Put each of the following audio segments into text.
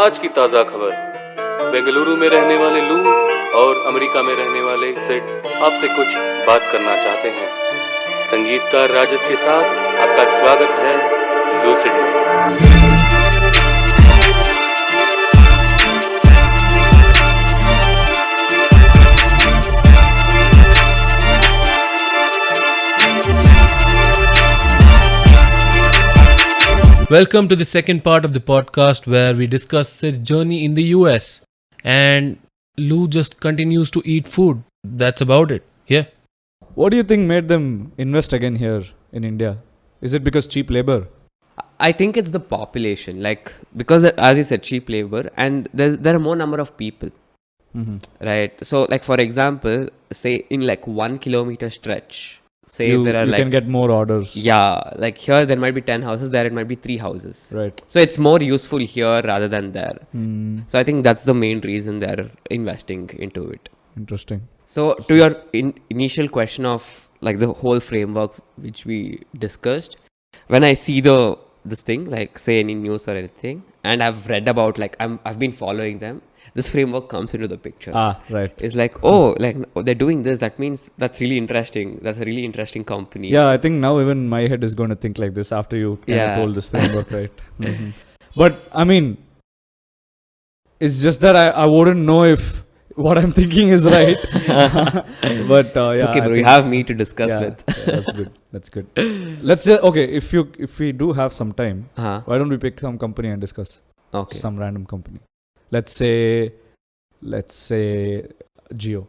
आज की ताज़ा खबर। बेंगलुरु में रहने वाले लू और अमेरिका में रहने वाले सिड आपसे कुछ बात करना चाहते हैं। संगीतकार राजेश के साथ आपका स्वागत है लूसिड में। Welcome to the second part of the podcast where we discuss Sid's journey in the US. And Lou just continues to eat food. That's about it. Yeah. What do you think made them invest again here in India? Is it because cheap labor? I think it's the population, because as you said, cheap labor, and there are more number of people, right? So, for example, say in 1 kilometer stretch, say there are you can get more orders. Yeah, here there might be 10 houses, there it might be 3 houses. Right. So it's more useful here rather than there. So I think that's the main reason they're investing into it. Interesting. So to your initial question of the whole framework which we discussed, when I see this thing, say any news or anything, and I've read about I've been following them, this framework comes into the picture. Right. It's they're doing this, that means that's really interesting. That's a really interesting company. Yeah, I think now even my head is going to think like this after you told this framework, right? But I mean, it's just that I wouldn't know if what I'm thinking is right. But it's okay, bro. You have me to discuss with. That's good. Let's just if we do have some time, why don't we pick some company and discuss? Okay. Some random company. Let's say Jio.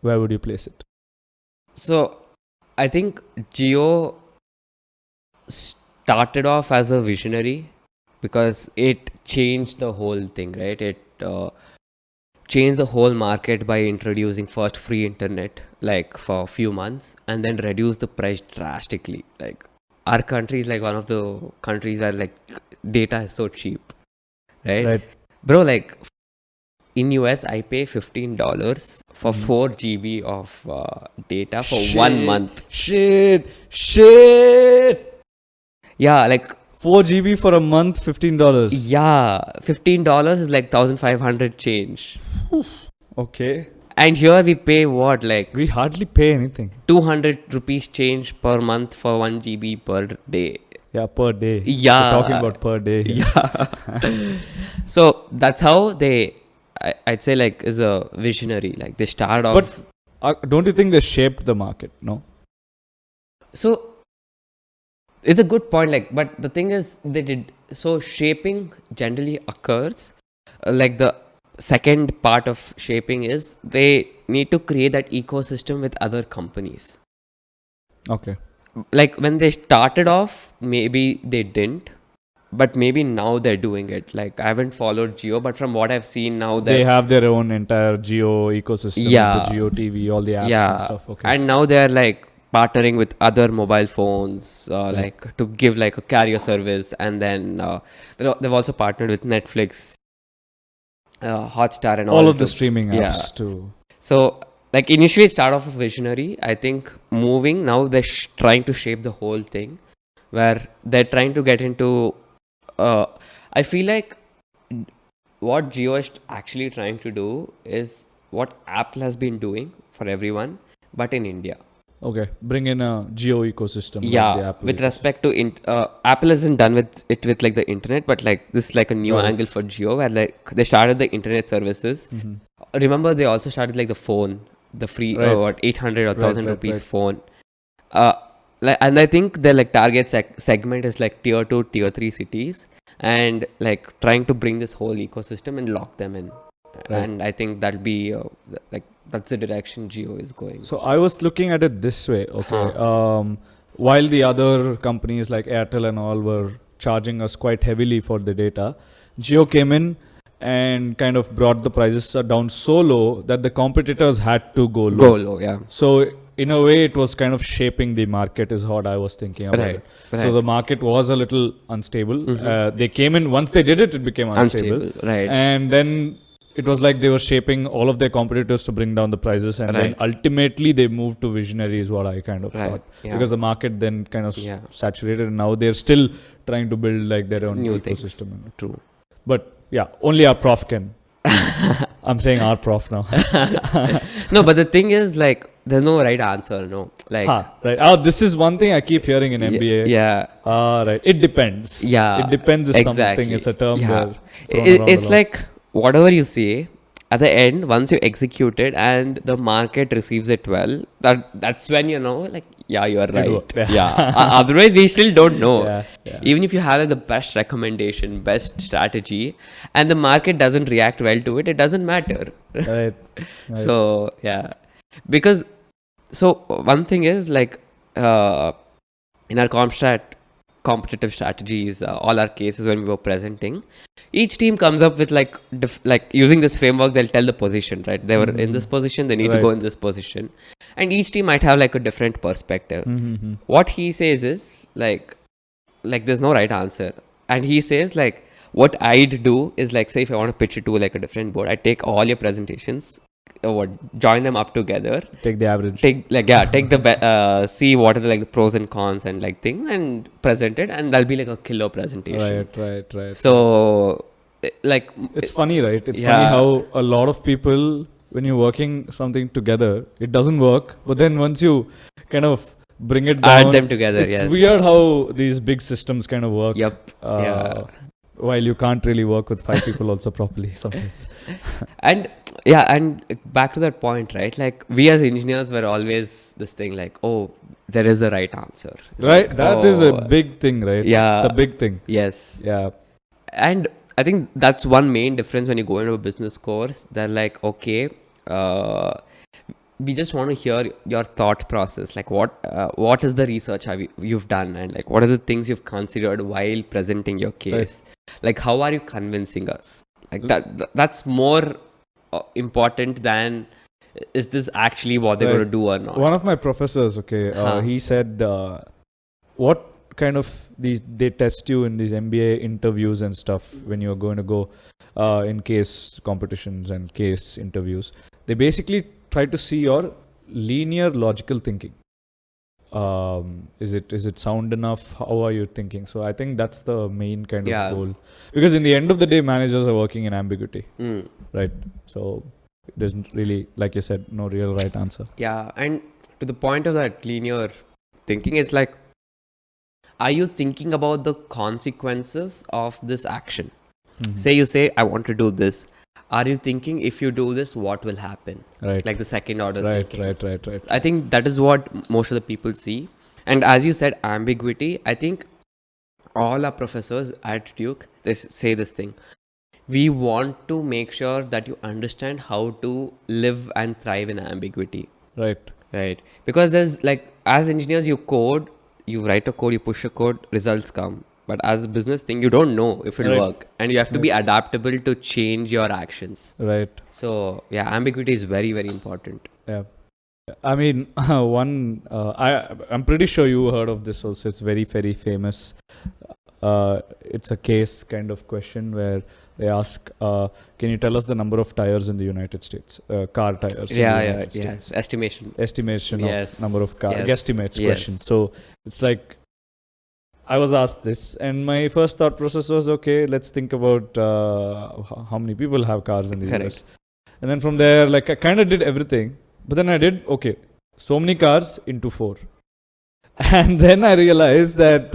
Where would you place it? So, I think Jio started off as a visionary because it changed the whole thing, right? It changed the whole market by introducing first free internet for a few months and then reduced the price drastically. Our country is one of the countries where data is so cheap, right? Bro, in US I pay $15 for 4 GB of data for 1 month. Shit. Yeah, 4 GB for a month, $15. Yeah, $15 is 1,500 change. Okay. And here we pay what? We hardly pay anything. 200 rupees change per month for 1 GB per day. Yeah, per day. Yeah. We're talking about per day. Yeah. So that's how I'd say is a visionary. They started off. But don't you think they shaped the market? No. So it's a good point. But the thing is, they did. So shaping generally occurs. The second part of shaping is they need to create that ecosystem with other companies. Okay. When they started off, maybe they didn't, but maybe now they're doing it. I haven't followed Jio, but from what I've seen now, they have their own entire Jio ecosystem. Yeah. The Jio TV, all the apps and stuff. Okay. And now they're partnering with other mobile phones, to give a carrier service, and then they've also partnered with Netflix, Hotstar, and all of the streaming apps too. So. Initially it started off a visionary. I think moving now they're trying to shape the whole thing where they're trying to get into I feel what Jio is actually trying to do is what Apple has been doing for everyone but in India. Okay, bring in a Jio ecosystem. Yeah, with respect to Apple isn't done with it with the internet, but this is a new angle for Jio where they started the internet services. Remember they also started the phone, the free 800 or 1,000 rupees phone. And I think their target segment is tier 2, tier 3 cities, and trying to bring this whole ecosystem and lock them in. And I think that'll be that's the direction Jio is going. So I was looking at it this way. Okay, while the other companies like Airtel and all were charging us quite heavily for the data, Jio came in and kind of brought the prices down so low that the competitors had to go low. Yeah. So in a way, it was kind of shaping the market is what I was thinking about it. Right. So the market was a little unstable. They came in, once they did it, it became unstable. Right. And then it was like they were shaping all of their competitors to bring down the prices, and then ultimately they moved to visionary, is what I kind of thought, because the market then kind of saturated, and now they're still trying to build like their own new ecosystem. Things. True. But yeah, only our prof can. I'm saying our prof now. No, but the thing is, like, there's no right answer, no. Like, right. Oh, this is one thing I keep hearing in MBA. Yeah. Right. It depends. Yeah. It depends is something. It's a term. Yeah. It's like whatever you say, at the end, once you execute it and the market receives it well, that's when you know, like, yeah, you are right. Yeah. Otherwise, we still don't know. Even if you have like, the best recommendation, best strategy, and the market doesn't react well to it, it doesn't matter. Right. So, yeah. Because, so one thing is like, in our competitive strategies, all our cases when we were presenting, each team comes up with like using this framework, they'll tell the position, right? They were in this position, they need to go in this position, and each team might have like a different perspective. What he says is like there's no right answer, and he says like what I'd do is like, say if I want to pitch it to like a different board, I take all your presentations, join them up together, take the average, take the see what are the pros and cons and like things, and present it, and that'll be like a killer presentation. Right. So like it's funny, right? It's funny how a lot of people, when you're working something together, it doesn't work, but then once you kind of bring it down, add them together, it's weird how these big systems kind of work. While you can't really work with 5 people also properly sometimes. And back to that point, right? Like we as engineers were always this thing like, oh, there is a right answer. Right. That is a big thing, right? Yeah. It's a big thing. Yes. Yeah. And I think that's one main difference when you go into a business course. They're like, okay, we just want to hear your thought process. Like what is the research you've done, and like what are the things you've considered while presenting your case? Right. Like how are you convincing us? Like that's more important than is this actually what they're going to do or not. One of my professors, he said what kind of they test you in these MBA interviews and stuff when you're going to go in case competitions and case interviews. They basically try to see your linear logical thinking. Is it sound enough? How are you thinking? So I think that's the main kind of goal, because in the end of the day, managers are working in ambiguity, right? So there's really, like you said, no real right answer. Yeah, and to the point of that linear thinking, it's like, are you thinking about the consequences of this action? Say you say, I want to do this. Are you thinking if you do this, what will happen? Right. Like the second order thinking. Right. I think that is what most of the people see. And as you said, ambiguity, I think all our professors at Duke, they say this thing. We want to make sure that you understand how to live and thrive in ambiguity. Right. Because there's like, as engineers, you code, you write a code, you push a code, results come. But as a business thing, you don't know if it'll work. And you have to be adaptable to change your actions. Right. So, yeah, ambiguity is very, very important. Yeah. I mean, I'm pretty sure you heard of this also. It's very, very famous. It's a case kind of question where they ask, can you tell us the number of tires in the United States? Car tires. Yes. Estimation of number of cars. Guesstimates question. So, it's like, I was asked this, and my first thought process was, okay, let's think about how many people have cars in the US. And then from there, like I kind of did everything, but then I did, okay, so many cars into 4. And then I realized that,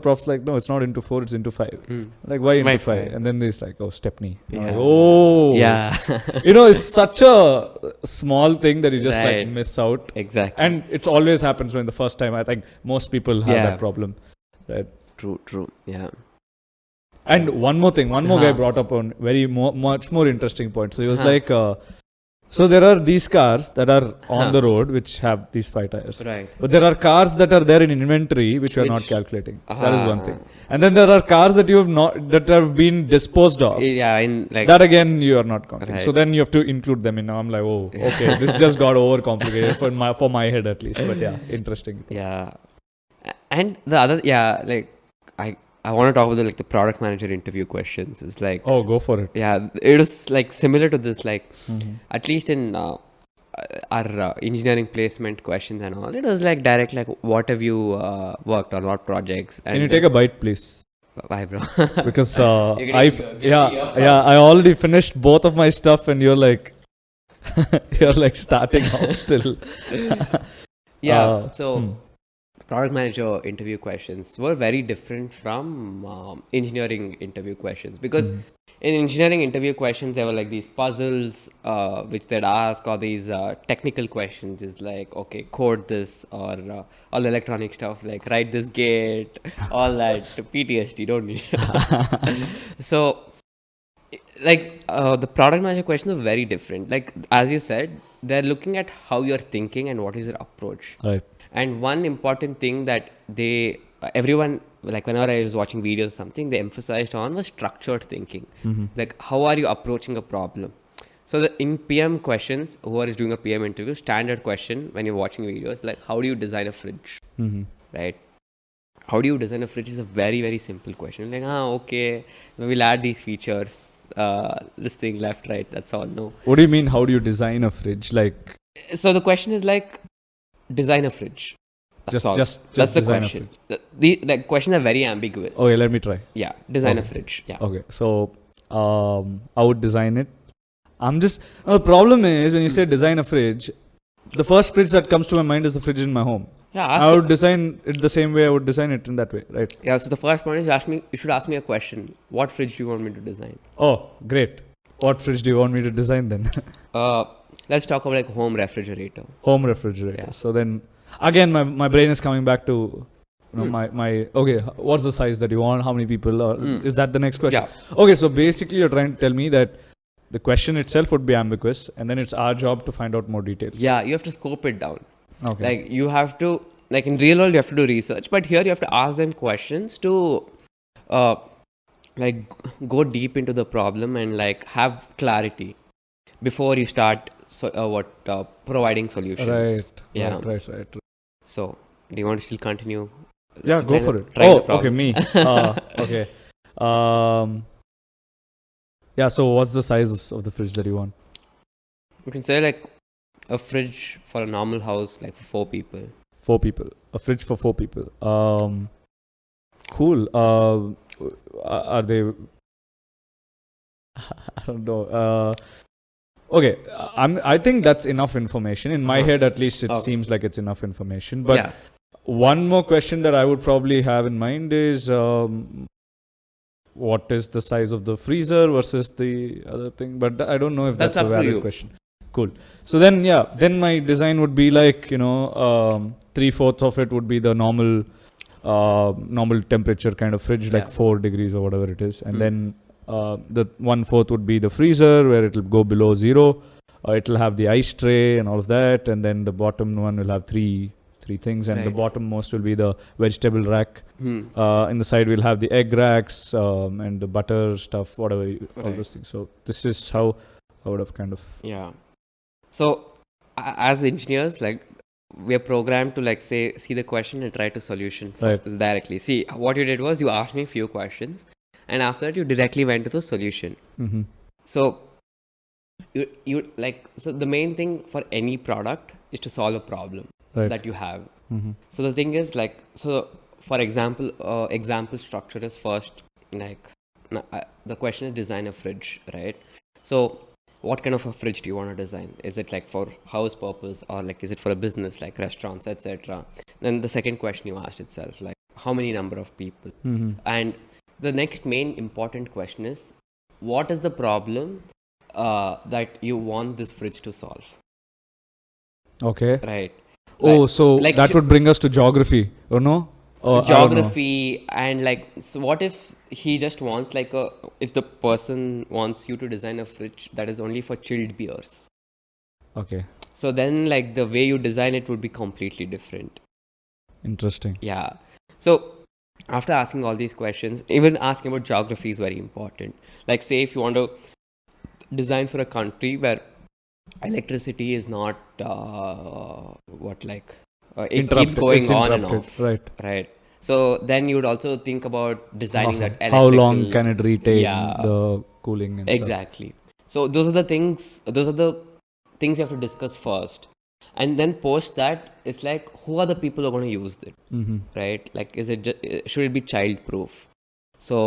prof's like, no, it's not into 4, it's into 5. Like, why into 5? And then there's like, oh, Stepney. Yeah. Like, oh. Yeah. It's such a small thing that you just like miss out. Exactly. And it always happens when the first time, I think most people have that problem. Right. True. Yeah. And one more thing, guy brought up on much more interesting point. So he was like, so there are these cars that are on the road which have these 5 tires. Right. But there are cars that are there in inventory which you are not calculating. That is one thing. And then there are cars that that have been disposed of. Yeah, in like that again you are not counting. Right. So then you have to include them in. Now I'm like, oh, okay, this just got overcomplicated for my head at least. But yeah, interesting. Yeah. And the other, like I want to talk about the product manager interview questions. It's like, Oh, go for it. yeah, it was like similar to this, like Mm-hmm. at least in our engineering placement questions and all. It was like direct, like what have you worked on, what projects? And Can you take a bite, please? why, bro? Because You're getting, I already finished both of my stuff, and you're like, you're like starting off still. Yeah. So hmm. product manager interview questions were very different from engineering interview questions, because in engineering interview questions there were like these puzzles which they'd ask, or these technical questions is like, okay, code this, or all the electronic stuff like write this gate, all that PTSD, don't need. So like the product manager questions are very different. Like as you said, they're looking at how you're thinking and what is your approach. Right. And one important thing that everyone, like whenever I was watching videos or something, they emphasized on was structured thinking. Like how are you approaching a problem? So in PM questions, whoever is doing a PM interview, standard question when you're watching videos, like how do you design a fridge, right? How do you design a fridge is a very, very simple question. Like, okay, we'll add these features, this thing left, right, that's all. No. What do you mean? How do you design a fridge? Like, So the question is like, design a fridge. That's all. just That's the design question. a fridge. The questions are very ambiguous. Okay, let me try. Yeah, design a Okay. fridge. Yeah. Okay, so I would design it. The problem is when you say design a fridge, the first fridge that comes to my mind is the fridge in my home. Yeah. I would design it the same way I would design it in that way, right? Yeah. So the first point is you should ask me a question. What fridge do you want me to design? Oh, great. What fridge do you want me to design then? Let's talk about like home refrigerator. Home refrigerator. Yeah. So then, again, my brain is coming back to my okay. What's the size that you want? How many people? Or is that the next question? Yeah. Okay, so basically, you're trying to tell me that the question itself would be ambiguous, and then it's our job to find out more details. Yeah. You have to scope it down. Okay. Like you have to, like in real world, you have to do research, but here you have to ask them questions to, like go deep into the problem and like have clarity before you start providing solutions. Right. Yeah. Right. So, do you want to still continue? Yeah, go Trying for to- it. trying the Okay, problem. me. Okay. Yeah. So, what's the size of the fridge that you want? You can say like a fridge for a normal house, like for 4 people. 4 people. A fridge for 4 people. Cool. Are they? I don't know. Okay. I think that's enough information in my head. At least it Okay. seems like it's enough information. But yeah. one more question that I would probably have in mind is, what is the size of the freezer versus the other thing? But I don't know if That's that's a up to valid you. question. Cool. So then my design would be like, 3/4 of it would be the normal temperature kind of fridge, like Yeah. 4 degrees or whatever it is. And Hmm. then the 1/4 would be the freezer, where it'll go below 0. It'll have the ice tray and all of that. And then the bottom one will have three things. And the Right. bottom most will be the vegetable rack. Hmm. In the side, we'll have the egg racks and the butter stuff, whatever, all Right. those things. So this is how I would have kind of... Yeah. So, as engineers, like we are programmed to like see the question and try to solution directly. See, what you did was you asked me a few questions, and after that you directly went to the solution. Mm-hmm. So, so the main thing for any product is to solve a problem Right. that you have. Mm-hmm. So the thing is like, so for example, example structure is first like the question is design a fridge, right? So what kind of a fridge do you want to design? Is it like for house purpose, or like is it for a business like restaurants, etc.? Then the second question you asked itself, like how many number of people? Mm-hmm. And the next main important question is, what is the problem that you want this fridge to solve? Okay. Right. Oh, so like that would bring us to geography, or no? Or, I don't know. Geography, and like, so what if he just wants like if the person wants you to design a fridge that is only for chilled beers? Okay. So then like the way you design it would be completely different. Interesting. Yeah. So after asking all these questions, even asking about geography is very important. Like say if you want to design for a country where electricity is not it keeps going on and off, Right. right? So then you would also think about designing that How long electrical- can it retain Yeah. the cooling and stuff? Exactly. So those are the things you have to discuss first. And then post that, it's like, who are the people who are going to use it? Mm-hmm. Right? Like, should it be child proof? So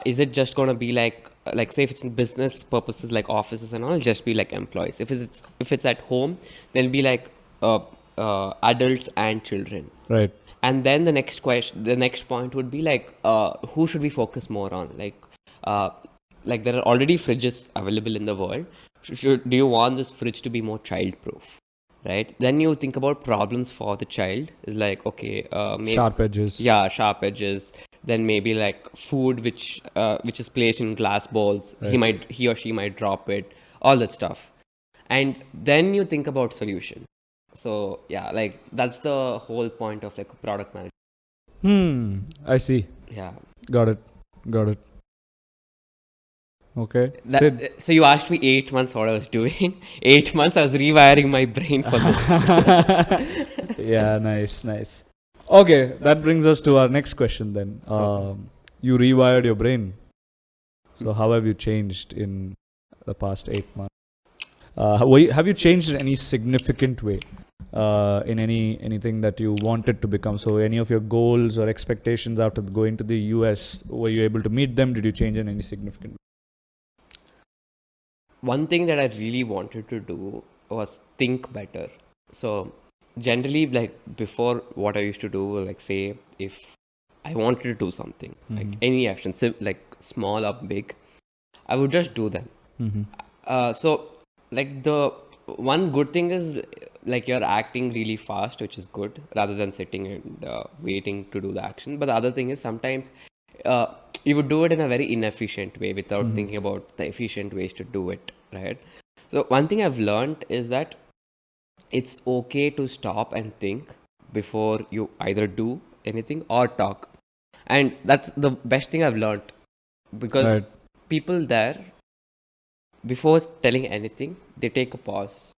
is it just going to be like say if it's in business purposes, like offices and all, just be like employees. If it's at home, then be like adults and children. Right. And then the next point would be like, who should we focus more on? Like there are already fridges available in the world. Do you want this fridge to be more child-proof? Right? Then you think about problems for the child. It's like, okay, maybe Sharp edges. Yeah, sharp edges. Then maybe like food which is placed in glass bowls. Right. He or she might drop it. All that stuff. And then you think about solution. So yeah, like that's the whole point of like a product manager. I see. Yeah. Got it. Okay. Sid. So you asked me 8 months what I was doing. 8 months I was rewiring my brain for this. Yeah, nice. Okay, that brings us to our next question then. You rewired your brain. So how have you changed in the past 8 months? Have you changed in any significant way in anything that you wanted to become? So any of your goals or expectations after going to the US, were you able to meet them? Did you change in any significant way? One thing that I really wanted to do was think better. So generally, like before, what I used to do, like say if I wanted to do something, like any action, like small or big, I would just do them. So like the one good thing is like you're acting really fast, which is good, rather than sitting and waiting to do the action. But the other thing is sometimes you would do it in a very inefficient way without thinking about the efficient ways to do it, right? So one thing I've learned is that it's okay to stop and think before you either do anything or talk. And that's the best thing I've learned, because people there, before telling anything, they take a pause.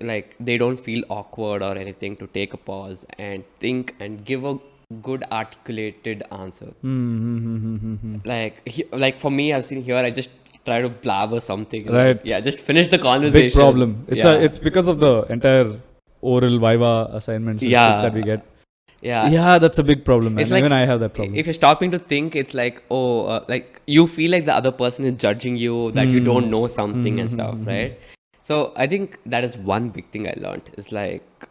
Like they don't feel awkward or anything to take a pause and think and give a good articulated answer. Like for me, I've seen here, I just try to blabber something. Right. Like, yeah, just finish the conversation. Big problem. It's because of the entire oral viva assignments and shit that we get. Yeah, that's a big problem, man. It's like, even I have that problem. If you're stopping to think, it's like, like you feel like the other person is judging you, that you don't know something and stuff, right? So I think that is one big thing I learned. It's like,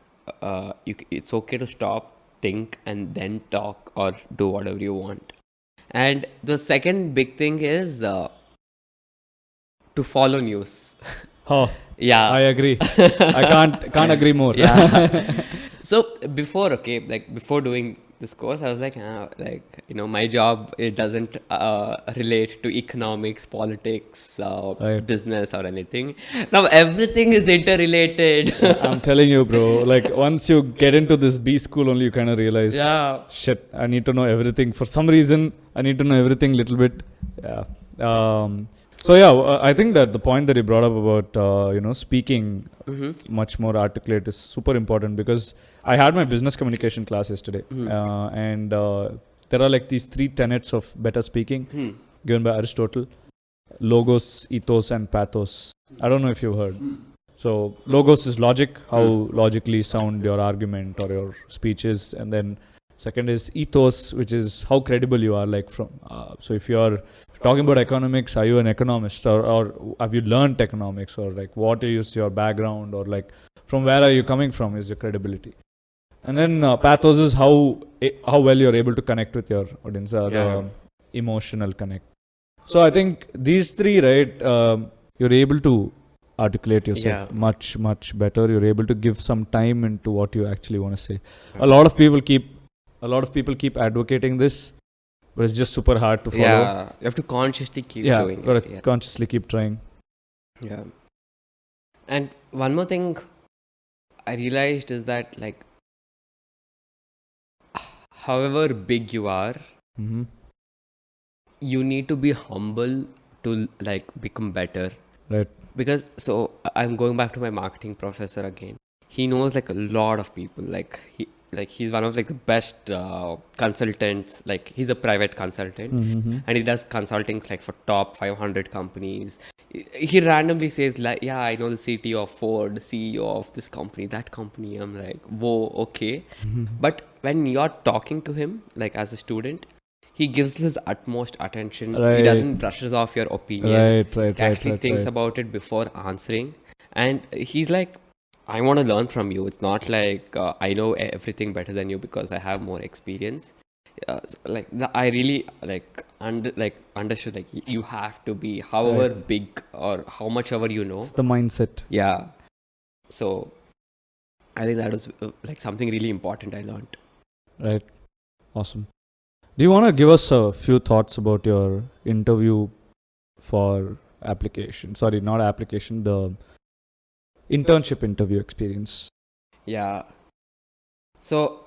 it's okay to stop, think, and then talk or do whatever you want. And the second big thing is to follow news. Oh, Yeah. I agree. I can't agree more. Yeah. So before doing this course, I was like, my job, it doesn't relate to economics, politics, business or anything. Now everything is interrelated. I'm telling you, bro. Like once you get into this B school, only you kind of realize, shit, I need to know everything. For some reason, I need to know everything little bit. Yeah. So yeah, I think that the point that you brought up about speaking much more articulate is super important, because I had my business communication class yesterday, and there are like these 3 tenets of better speaking given by Aristotle: logos, ethos, and pathos. I don't know if you've heard. So logos is logic, how logically sound your argument or your speech is, and then second is ethos, which is how credible you are. Like from so if you're talking about economics, are you an economist, or have you learned economics, or like what is your background, or like from where are you coming from is your credibility. And then pathos is how well you're able to connect with your audience, the emotional connect. So I think these 3, right, you're able to articulate yourself much better. You're able to give some time into what you actually want to say. A lot of people keep advocating this, but it's just super hard to follow. Yeah, you have to consciously keep doing it. Yeah. Consciously keep trying. Yeah. And one more thing I realized is that, like, however big you are, you need to be humble to like become better. Right. Because I'm going back to my marketing professor again. He knows like a lot of people. Like like he's one of like the best consultants. Like he's a private consultant, and he does consultings like for top 500 companies. He randomly says like, yeah, I know the CTO of Ford, the CEO of this company, that company. I'm like, whoa, okay. But when you're talking to him, like as a student, he gives his utmost attention. Right. He doesn't brushes off your opinion. Right. He actually thinks about it before answering. And he's like, I want to learn from you. It's not like I know everything better than you because I have more experience. I really understood like you have to be however big or how much ever you know. It's the mindset. Yeah. So I think that was like something really important I learned. Right. Awesome. Do you want to give us a few thoughts about your interview for application? Sorry, not application, the internship interview experience. Yeah. So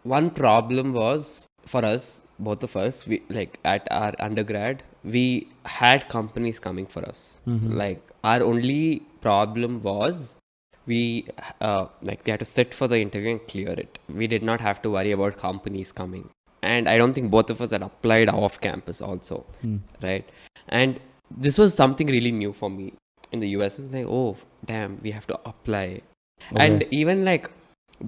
one problem was for us, both of us, we like at our undergrad, we had companies coming for us. Like our only problem was we had to sit for the interview and clear it. We did not have to worry about companies coming. And I don't think both of us had applied off campus also, right? And this was something really new for me in the US. It's like, oh, damn, we have to apply. Okay. And even like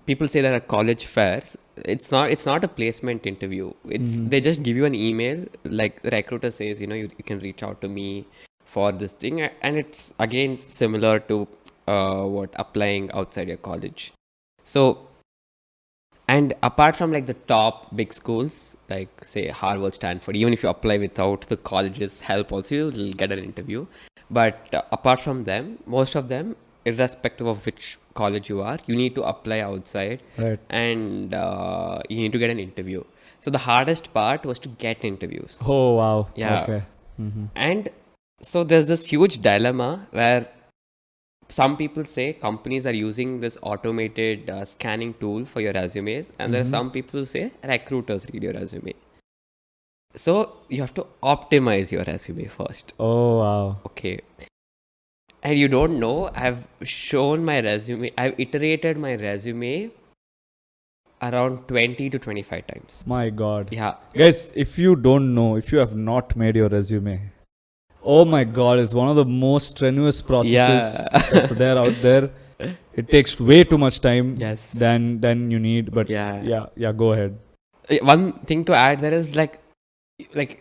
people say that at college fairs, it's not a placement interview. It's they just give you an email. Like the recruiter says, you can reach out to me for this thing, and it's again similar to what applying outside your college. So. And apart from like the top big schools, like say Harvard, Stanford, even if you apply without the college's help also, you'll get an interview. But apart from them, most of them, irrespective of which college you are, you need to apply outside. Right. And you need to get an interview. So the hardest part was to get interviews. Oh, wow. Yeah. Okay. And so there's this huge dilemma where some people say companies are using this automated scanning tool for your resumes, and there are some people who say recruiters read your resume. So you have to optimize your resume first. Oh, wow. Okay. And you don't know, I've shown my resume, I've iterated my resume around 20 to 25 times. My God. Yeah. Guys, if you don't know, if you have not made your resume, oh my God, it's one of the most strenuous processes that's there out there. It takes way too much time than you need. But yeah, go ahead. One thing to add there is like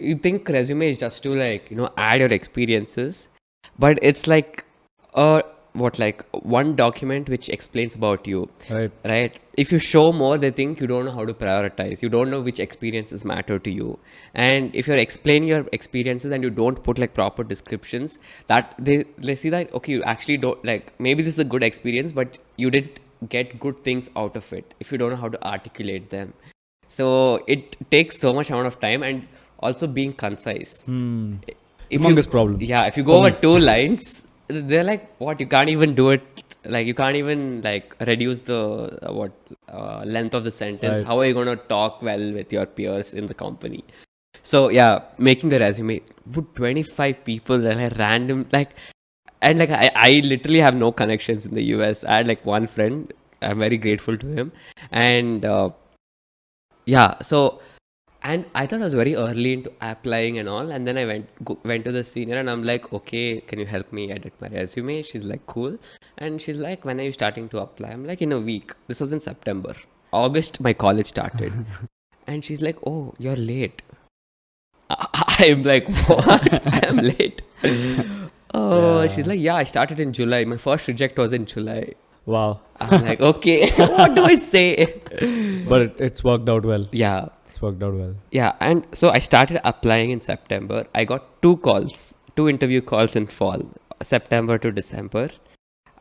you think resume is just to like, add your experiences, but it's like one document which explains about you. Right. If you show more, they think you don't know how to prioritize. You don't know which experiences matter to you. And if you're explaining your experiences and you don't put like proper descriptions, that they see that, okay, you actually don't like, maybe this is a good experience, but you didn't get good things out of it if you don't know how to articulate them. So it takes so much amount of time, and also being concise. Humongous problem. Yeah. If you go over 2 lines, they're like, what, you can't even do it, like you can't even like reduce the length of the sentence. How are you going to talk well with your peers in the company? So yeah, making the resume, put 25 people, like random, like, and like I literally have no connections in the US. I had like one friend, I'm very grateful to him, and so. And I thought I was very early into applying and all. And then I went to the senior and I'm like, okay, can you help me edit my resume? She's like, cool. And she's like, when are you starting to apply? I'm like, in a week. This was in September. August, my college started. And she's like, oh, you're late. I'm like, what? I'm late. She's like, yeah, I started in July. My first reject was in July. Wow. I'm like, okay, what do I say? But it's worked out well. Yeah. Worked out well. Yeah, and so I started applying in September. I got 2 interview calls in fall, September to December.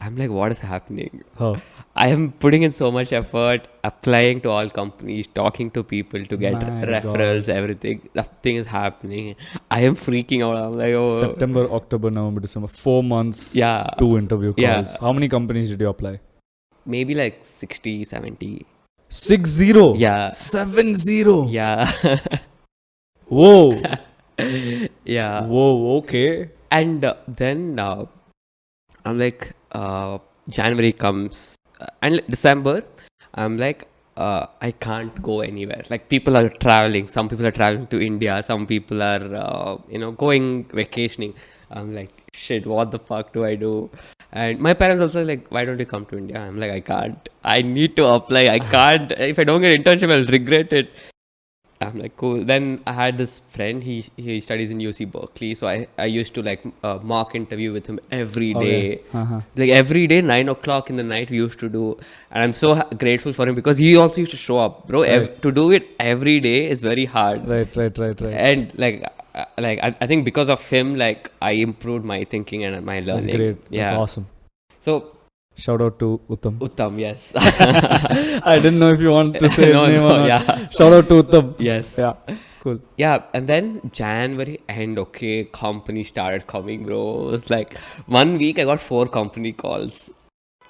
I'm like, what is happening? I am putting in so much effort, applying to all companies, talking to people to get referrals, everything. Nothing is happening. I am freaking out. I'm like, oh. September, October, November, December, 4 months, 2 interview calls. Yeah. How many companies did you apply? Maybe like 60, 70. 60? Yeah. 70? Yeah. Whoa. Yeah. Whoa, okay. And then I'm like, January comes, and December, I'm like, I can't go anywhere. Like people are traveling. Some people are traveling to India. Some people are, going vacationing. I'm like, shit, what the fuck do I do? And my parents also like, why don't you come to India? I'm like, I can't. I need to apply. I can't. If I don't get internship, I'll regret it. I'm like, cool. Then I had this friend. He studies in UC Berkeley, so I used to like mock interview with him every day. Uh-huh. Like every day, 9 o'clock in the night, we used to do. And I'm so grateful for him because he also used to show up, bro. Right. To do it every day is very hard. Right. And I think because of him, like I improved my thinking and my learning. That's great. Yeah. That's awesome. So Shout out to Uttam. Uttam, yes. I didn't know if you want to say his name or not. Yeah. Shout out to Uttam. Yes. Yeah. Cool. Yeah, and then January end, okay, company started coming, bro. It was like 1 week I got 4 company calls.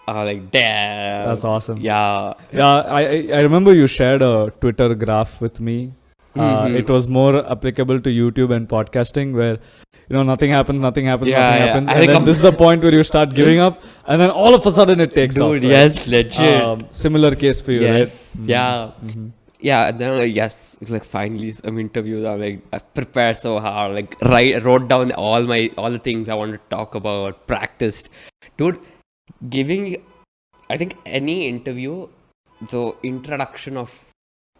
Like, damn. That's awesome. Yeah. Yeah, I remember you shared a Twitter graph with me. It was more applicable to YouTube and podcasting where, nothing happens. Yeah, And yeah. then this is the point where you start giving up and then all of a sudden it takes off. Dude, Right? yes, legit. Similar case for you, Yes, right? yeah. Yeah, and then I'm like, yes, like finally some interviews. I'm like, I prepared so hard, like wrote down all the things I want to talk about, practiced. Dude, I think any interview, the introduction of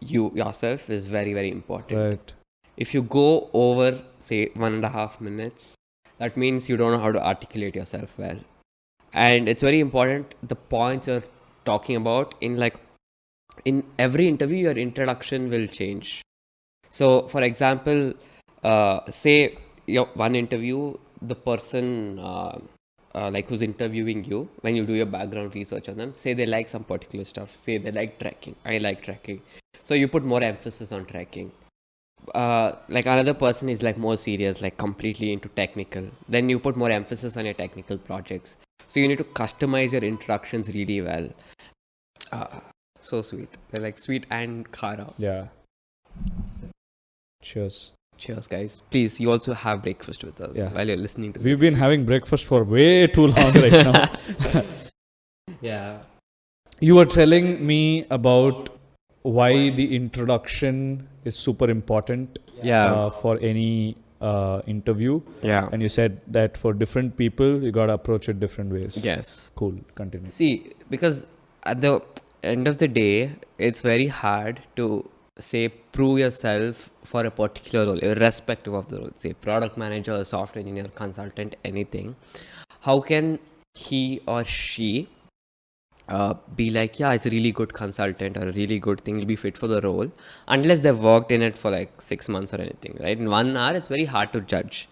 yourself is very, very important. Right. If you go over, say, 1.5 minutes, that means you don't know how to articulate yourself well. And it's very important, the points you're talking about in every interview, your introduction will change. So, for example, say your one interview, the person who's interviewing you, when you do your background research on them, say they like some particular stuff. Say they like trekking. I like trekking. So you put more emphasis on trekking. Like another person is like more serious, like completely into technical. Then you put more emphasis on your technical projects. So you need to customize your introductions really well. So sweet. They're like sweet and khara. Yeah. Cheers. Cheers, guys. Please, you also have breakfast with us while you're listening to We've this. been having breakfast for way too long right now. Yeah. You were telling me about why the introduction is super important for any interview. Yeah. And you said that for different people, you got to approach it different ways. Yes. Cool. Continue. See, because at the end of the day, it's very hard to say prove yourself for a particular role, irrespective of the role. Say product manager, software engineer, consultant, anything. How can he or she be like, yeah, it's a really good consultant or a really good thing, will be fit for the role, unless they've worked in it for like 6 months or anything, right? In 1 hour, it's very hard to judge.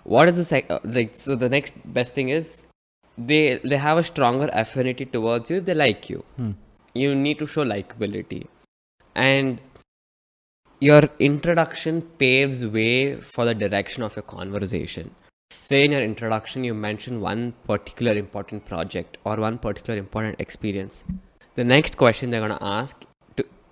What is the so the next best thing is they have a stronger affinity towards you if they like you. You need to show likability, and your introduction paves way for the direction of your conversation. Say in your introduction, you mention one particular important project or one particular important experience. The next question they're going to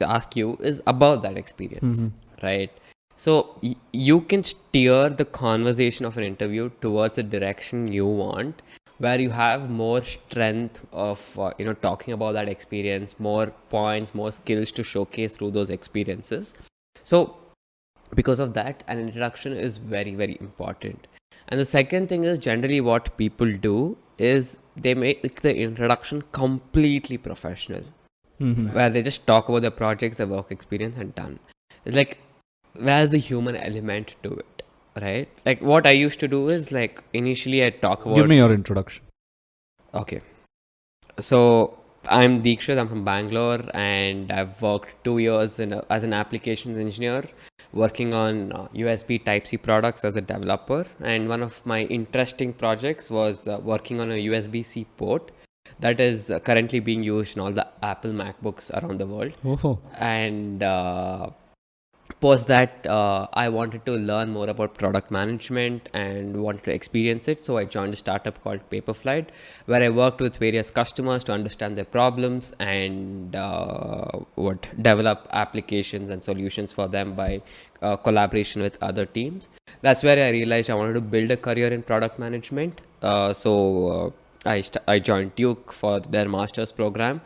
ask you is about that experience, right? So you can steer the conversation of an interview towards the direction you want, where you have more strength of talking about that experience, more points, more skills to showcase through those experiences. So because of that, an introduction is very, very important. And the second thing is, generally what people do is they make the introduction completely professional, where they just talk about their projects, their work experience, and done. It's like, where's the human element to it, right? Like what I used to do is, like, initially I talk about... Give me your introduction. Okay. So I'm Deekshit, I'm from Bangalore, and I've worked 2 years as an applications engineer, working on USB Type-C products as a developer. And one of my interesting projects was working on a USB-C port that is currently being used in all the Apple MacBooks around the world. Oh. And post that, I wanted to learn more about product management and wanted to experience it. So I joined a startup called Paperflight, where I worked with various customers to understand their problems and develop applications and solutions for them by collaboration with other teams. That's where I realized I wanted to build a career in product management. So I joined Duke for their master's program.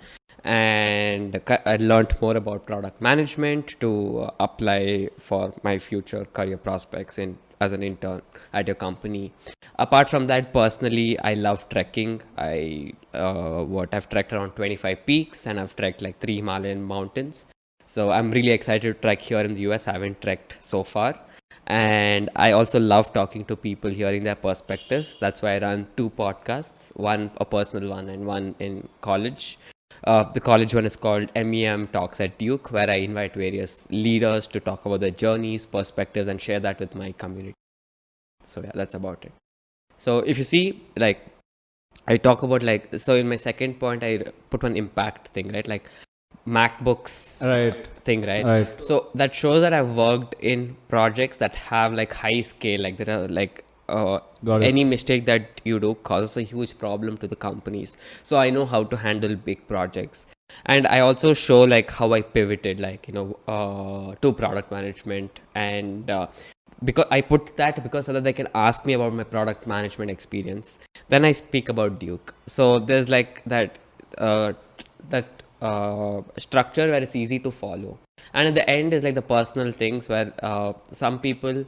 and I learned more about product management to apply for my future career prospects in as an intern at your company. Apart from that, personally, I love trekking. I've trekked around 25 peaks, and I've trekked like 3 Himalayan mountains. So I'm really excited to trek here in the US. I haven't trekked so far. And I also love talking to people, hearing their perspectives. That's why I run 2 podcasts, one a personal one and one in college. The college one is called MEM Talks at Duke, where I invite various leaders to talk about their journeys, perspectives, and share that with my community. So yeah, that's about it. So if you see, like, I talk about like, so in my second point, I put one impact thing, right? Like MacBooks thing, right? Right. So that shows that I've worked in projects that have like high scale, like there are like any mistake that you do causes a huge problem to the companies. So I know how to handle big projects. And I also show like how I pivoted, like, to product management. And because I put that because so that they can ask me about my product management experience. Then I speak about Duke. So there's like that structure where it's easy to follow. And at the end is like the personal things where some people,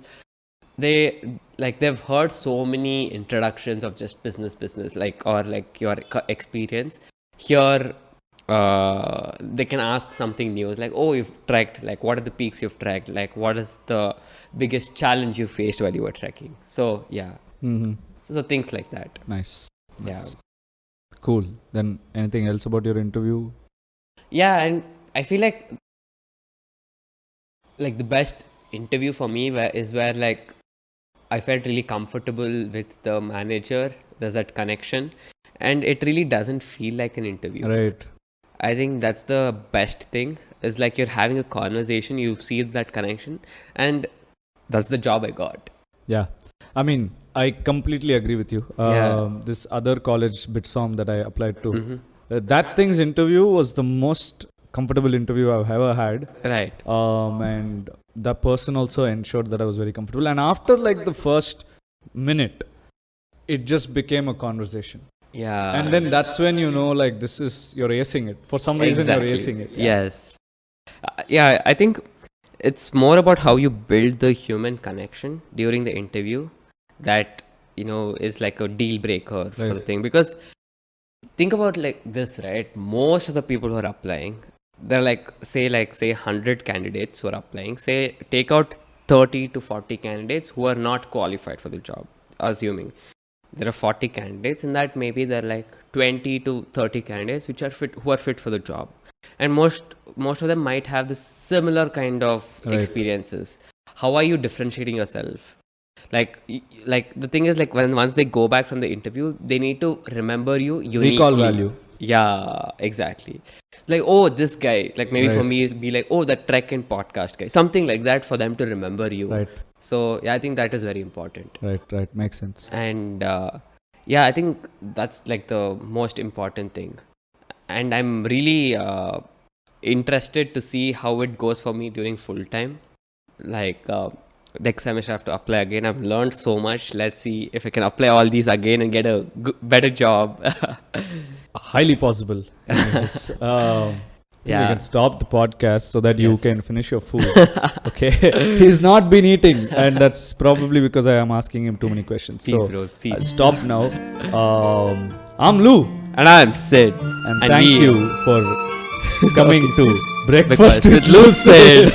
they've heard so many introductions of just business, like, or like your experience. Here they can ask something new. It's like, oh, you've trekked, like what are the peaks you've trekked, like what is the biggest challenge you faced while you were trekking. So yeah, so things like that. Nice. Yeah, Cool. Then anything else about your interview? yeah. And I feel like the best interview for me is where like I felt really comfortable with the manager. There's that connection, and it really doesn't feel like an interview. Right. I think that's the best thing. Is like you're having a conversation, you see that connection, and that's the job I got. Yeah. I mean, I completely agree with you. This other college Bitsom that I applied to, that thing's interview was the most comfortable interview I've ever had. Right. And the person also ensured that I was very comfortable. And after like the first minute, it just became a conversation. Yeah. And then that's when you know, like, you're acing it. For some reason, you're acing it. Yes. Yeah, I think it's more about how you build the human connection during the interview that, is like a deal breaker for the thing. Because think about like this, right? Most of the people who are applying, they're like, say 100 candidates who are applying. Say, take out 30 to 40 candidates who are not qualified for the job, assuming there are 40 candidates, and that maybe there are like 20 to 30 candidates who are fit for the job. And most of them might have this similar kind of experiences. How are you differentiating yourself? Like the thing is, like, once they go back from the interview, they need to remember you uniquely. Recall value. Yeah, exactly. Like, oh, this guy, like maybe for me it'd be like, oh, that Trek and podcast guy, something like that, for them to remember you. Right. So yeah, I think that is very important. Right. Makes sense. And I think that's like the most important thing. And I'm really interested to see how it goes for me during full time. Like next semester I have to apply again. I've learned so much. Let's see if I can apply all these again and get a better job. Highly possible. Anyways, we can stop the podcast so that you can finish your food. Okay. He's not been eating, and that's probably because I am asking him too many questions. Please, so bro, please. I'll stop now. I'm Lew. And I'm Sid. And thank you for coming to Breakfast with Lew Sid.